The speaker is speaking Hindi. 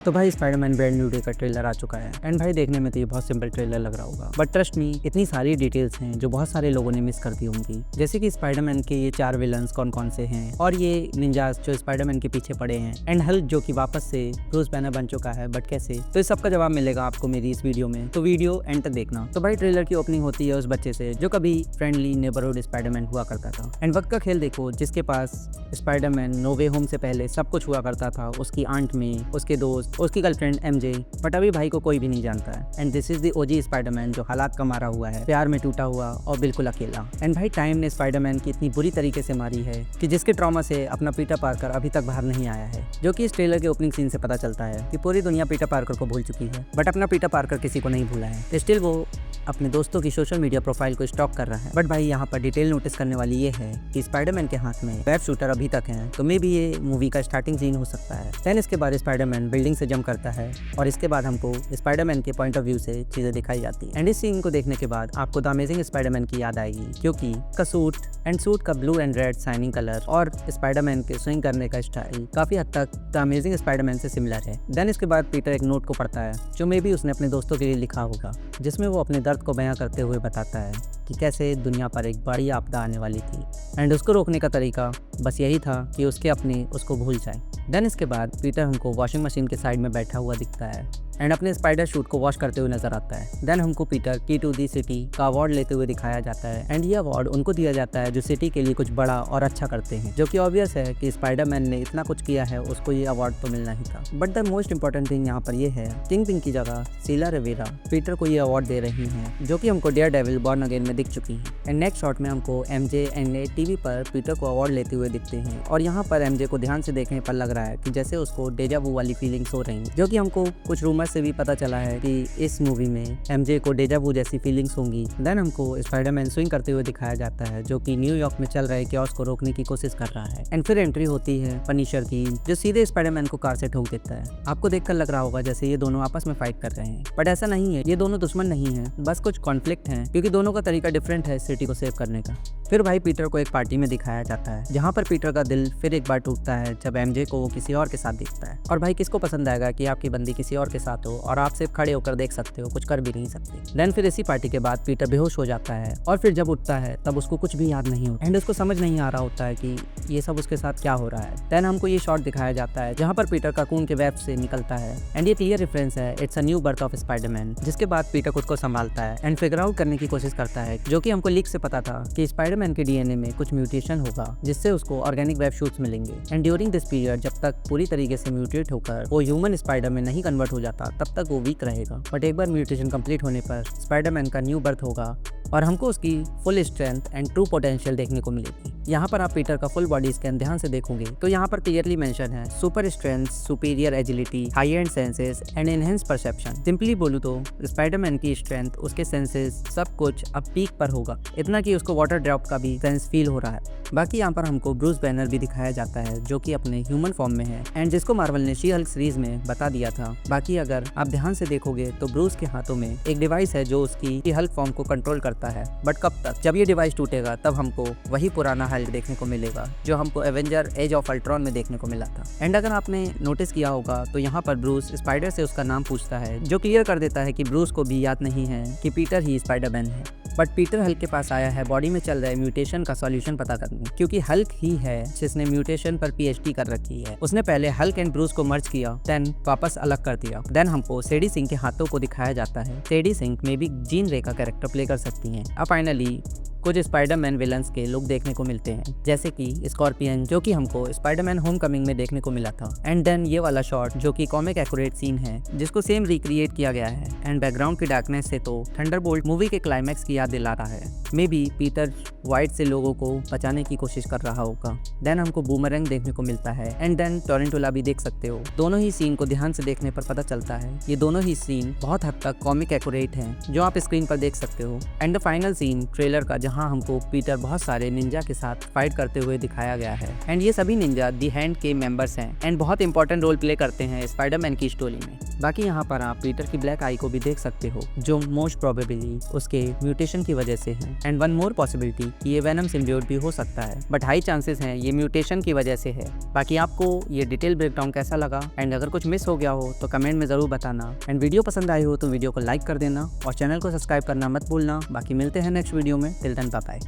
तो भाई स्पाइडरमैन ब्रांड न्यू डे का ट्रेलर आ चुका है एंड भाई देखने में तो ये बहुत सिंपल ट्रेलर लग रहा होगा, बट ट्रस्ट मी इतनी सारी डिटेल्स हैं जो बहुत सारे लोगों ने मिस कर दी होंगी। जैसे कि स्पाइडरमैन के ये 4 विलन्स कौन कौन से हैं और ये निंजास जो स्पाइडरमैन के पीछे पड़े हैं एंड हल्क जो कि वापस से ब्रूस बैनर बन चुका है, बट कैसे, तो इस सब का जवाब मिलेगा आपको मेरी इस वीडियो में, तो वीडियो एंड तक देखना। तो भाई ट्रेलर की ओपनिंग होती है उस बच्चे से जो कभी फ्रेंडली नेबरहुड स्पाइडरमैन हुआ करता था एंड वक्त का खेल देखो जिसके पास स्पाइडरमैन नो वे होम से पहले सब कुछ हुआ करता था, उसकी आंट में, उसके दोस्त, उसकी गर्लफ्रेंड एमजे, बट अभी भाई को कोई भी नहीं जानता है। And this is the OG Spiderman जो हालात का मारा हुआ है, प्यार में टूटा हुआ और बिल्कुल अकेला। एंड भाई टाइम ने स्पाइडरमैन की इतनी बुरी तरीके से मारी है कि जिसके ट्रॉमा से अपना पीटर पार्कर अभी तक बाहर नहीं आया है, जो कि इस ट्रेलर के ओपनिंग सीन से पता चलता है कि पूरी दुनिया पीटर पार्कर को भूल चुकी है, बट अपना पीटर पार्कर किसी को नहीं भूला है। स्टिल वो अपने दोस्तों की सोशल मीडिया प्रोफाइल को स्टॉक कर रहा है। बट भाई यहाँ पर डिटेल नोटिस करने वाली ये है कि स्पाइडरमैन के हाथ में वेब शूटर अभी तक है, तो मे भी ये मूवी का स्टार्टिंग सीन हो सकता है। देन इसके बाद स्पाइडरमैन बिल्डिंग से जंप करता है और इसके बाद हमको स्पाइडरमैन के पॉइंट ऑफ व्यू से चीजें दिखाई जाती है। एंड इस सीन को देखने के बाद आपको द अमेजिंग स्पाइडरमैन की याद आएगी, क्योंकि का सूट का blue and red shining colour और स्पाइडरमैन के स्विंग करने का स्टाइल काफी हद तक द अमेजिंग स्पाइडरमैन से सिमिलर है। देन इसके बाद पीटर एक नोट को पढ़ता है जो मे भी उसने अपने दोस्तों के लिए लिखा होगा, जिसमें वो अपने दर्द को बयां करते हुए बताता है कि कैसे दुनिया पर एक बड़ी आपदा आने वाली थी एंड उसको रोकने का तरीका बस यही था कि उसके अपने उसको भूल जाए। देन इसके बाद पीटर हमको वॉशिंग मशीन के साइड में बैठा हुआ दिखता है एंड अपने स्पाइडर शूट को वॉश करते हुए नजर आता है। देन हमको पीटर की टू दी सिटी का अवार्ड लेते हुए दिखाया जाता है एंड ये अवार्ड उनको दिया जाता है जो सिटी के लिए कुछ बड़ा और अच्छा करते हैं, जो कि ऑब्वियस है कि स्पाइडरमैन ने इतना कुछ किया है, उसको ये अवार्ड तो मिलना ही था। But the most important thing यहाँ पर ये है किंगपिन की जगह शीला रिवेरा पीटर को ये अवार्ड दे रही हैं, जो कि हमको डेयरडेविल बॉर्न अगेन में दिख चुकी है। एंड नेक्स्ट शॉट में हमको एमजे एंड टीवी पर पीटर को अवार्ड लेते हुए दिखते हैं और यहाँ पर एमजे को ध्यान से देखने पर लग रहा है कि जैसे उसको डेजा वू वाली फीलिंग्स हो रही हैं, जो कि हमको कुछ रूमर से भी पता चला है कि इस मूवी में एमजे को डेजा वू जैसी फीलिंग्स होंगी। देन हमको स्पाइडरमैन स्विंग करते हुए दिखाया जाता है जो कि न्यूयॉर्क में चल रहे chaos को रोकने की कोशिश कर रहा है। एंड फिर एंट्री होती है पनिशर की, जो सीधे स्पाइडरमैन को कार से ठोक देता है। आपको देखकर लग रहा होगा जैसे ये दोनों आपस में फाइट कर रहे हैं, बट ऐसा नहीं है, ये दोनों दुश्मन नहीं है, बस कुछ कॉन्फ्लिक्ट है, क्योंकि दोनों का तरीका डिफरेंट है सिटी को सेव करने का। फिर भाई पीटर को एक पार्टी में दिखाया जाता है जहाँ पर पीटर का दिल फिर एक बार टूटता है जब एमजे को वो किसी और के साथ दिखता है। और भाई किसको पसंद आएगा कि आपकी बंदी किसी और के साथ हो और आप सिर्फ खड़े होकर देख सकते हो, कुछ कर भी नहीं सकते। देन फिर इसी पार्टी के बाद पीटर बेहोश हो जाता है और फिर जब उठता है तब उसको कुछ भी याद नहीं होता एंड उसको समझ नहीं आ रहा होता है कि ये सब उसके साथ क्या हो रहा है। देन हमको ये शॉट दिखाया जाता है जहाँ पर पीटर ककून के वेब से निकलता है एंड ये क्लियर रेफरेंस है it's a new birth of Spiderman. जिसके बाद पीटर खुद को संभालता है एंड फिगर आउट करने की कोशिश करता है, जो कि हमको लीक से पता था कि स्पाइडरमैन के डीएनए में कुछ म्यूटेशन होगा जिससे उसको ऑर्गेनिक वेब शूट्स मिलेंगे। एंड ड्यूरिंग दिस पीरियड जब तक पूरी तरीके से म्यूटेट होकर वो ह्यूमन स्पाइडर में नहीं कन्वर्ट हो जाता तब तक वो वीक रहेगा, बट एक बार म्यूटेशन कंप्लीट होने पर स्पाइडरमैन का न्यू बर्थ होगा और हमको उसकी full strength and true potential देखने को मिलेगी। यहाँ पर आप पीटर का फुल बॉडी स्कैन ध्यान से देखोगे तो यहाँ पर क्लियरली मेंशन है super strength, superior agility, high and senses and enhance perception. Simply बोलूं तो स्पाइडरमैन की स्ट्रेंथ, उसके सेंसेस, सब कुछ अब पीक पर होगा, इतना कि उसको वाटर ड्रॉप का भी सेंस फील हो रहा है। बाकी यहाँ पर हमको ब्रूस बैनर भी दिखाया जाता है जो कि अपने ह्यूमन फॉर्म में है एंड जिसको मार्वल ने शी हल्क सीरीज में बता दिया था। बाकी अगर आप ध्यान से देखोगे तो ब्रूस के हाथों में एक डिवाइस है जो उसकी शी हल्क फॉर्म को कंट्रोल करता है, बट कब तक? जब ये डिवाइस टूटेगा तब हमको वही पुराना हल्क देखने को मिलेगा जो हमको एवेंजर एज ऑफ अल्ट्रॉन में देखने को मिला था। एंड अगर आपने नोटिस किया होगा तो यहाँ पर ब्रूस स्पाइडर से उसका नाम पूछता है, जो क्लियर कर देता है कि ब्रूस को भी याद नहीं है कि पीटर ही स्पाइडरमैन है, बट पीटर हल्क के पास आया है बॉडी में चल रहे म्यूटेशन का सॉल्यूशन पता करने, क्योंकि हल्क ही है जिसने म्यूटेशन पर पीएचडी कर रखी है। उसने पहले हल्क एंड ब्रूस को मर्ज किया, देन वापस अलग कर दिया। देन हमको सेडी सिंह के हाथों को दिखाया जाता है। सेडी सिंह में भी जीन रे का कैरेक्टर प्ले कर सकती हैं। अब फाइनली कुछ स्पाइडरमैन विलन्स के लुक देखने को मिलते हैं, जैसे कि स्कॉर्पियन जो कि हमको स्पाइडरमैन होमकमिंग में देखने को मिला था। एंड देन ये वाला शॉट जो कि कॉमिक एक्यूरेट सीन है जिसको सेम रिक्रिएट किया गया है एंड बैकग्राउंड की डार्कनेस से तो थंडरबोल्ट मूवी के क्लाइमैक्स की याद दिला रहा है। मे बी पीटर वाइट से लोगों को बचाने की कोशिश कर रहा होगा। देन हमको बूमरैंग देखने को मिलता है एंड देन टोरेंटुला भी देख सकते हो। दोनों ही सीन को ध्यान से देखने पर पता चलता है ये दोनों ही सीन बहुत हद तक कॉमिक एक्यूरेट हैं, जो आप स्क्रीन पर देख सकते हो। And the final scene trailer का जहां हमको पीटर बहुत सारे निंजा के साथ फाइट करते हुए दिखाया गया है एंड ये सभी निंजा दी हैंड के मेंबर्स हैं एंड बहुत इंपॉर्टेंट रोल प्ले करते हैं स्पाइडरमैन की स्टोरी में। बाकी यहाँ पर आप पीटर की ब्लैक आई को भी देख सकते हो, जो मोस्ट प्रोबेबली उसके म्यूटेशन की वजह से है। एंड वन मोर पॉसिबिलिटी, ये वेनम सिम्बियोट भी हो सकता है, बट हाई चांसेस हैं ये म्यूटेशन की वजह से है। बाकी आपको ये डिटेल ब्रेकडाउन कैसा लगा एंड अगर कुछ मिस हो गया हो तो कमेंट में जरूर बताना। एंड वीडियो पसंद आई हो तो वीडियो को लाइक कर देना और चैनल को सब्सक्राइब करना मत भूलना। बाकी मिलते हैं नेक्स्ट वीडियो में, टिल देन बाय बाय।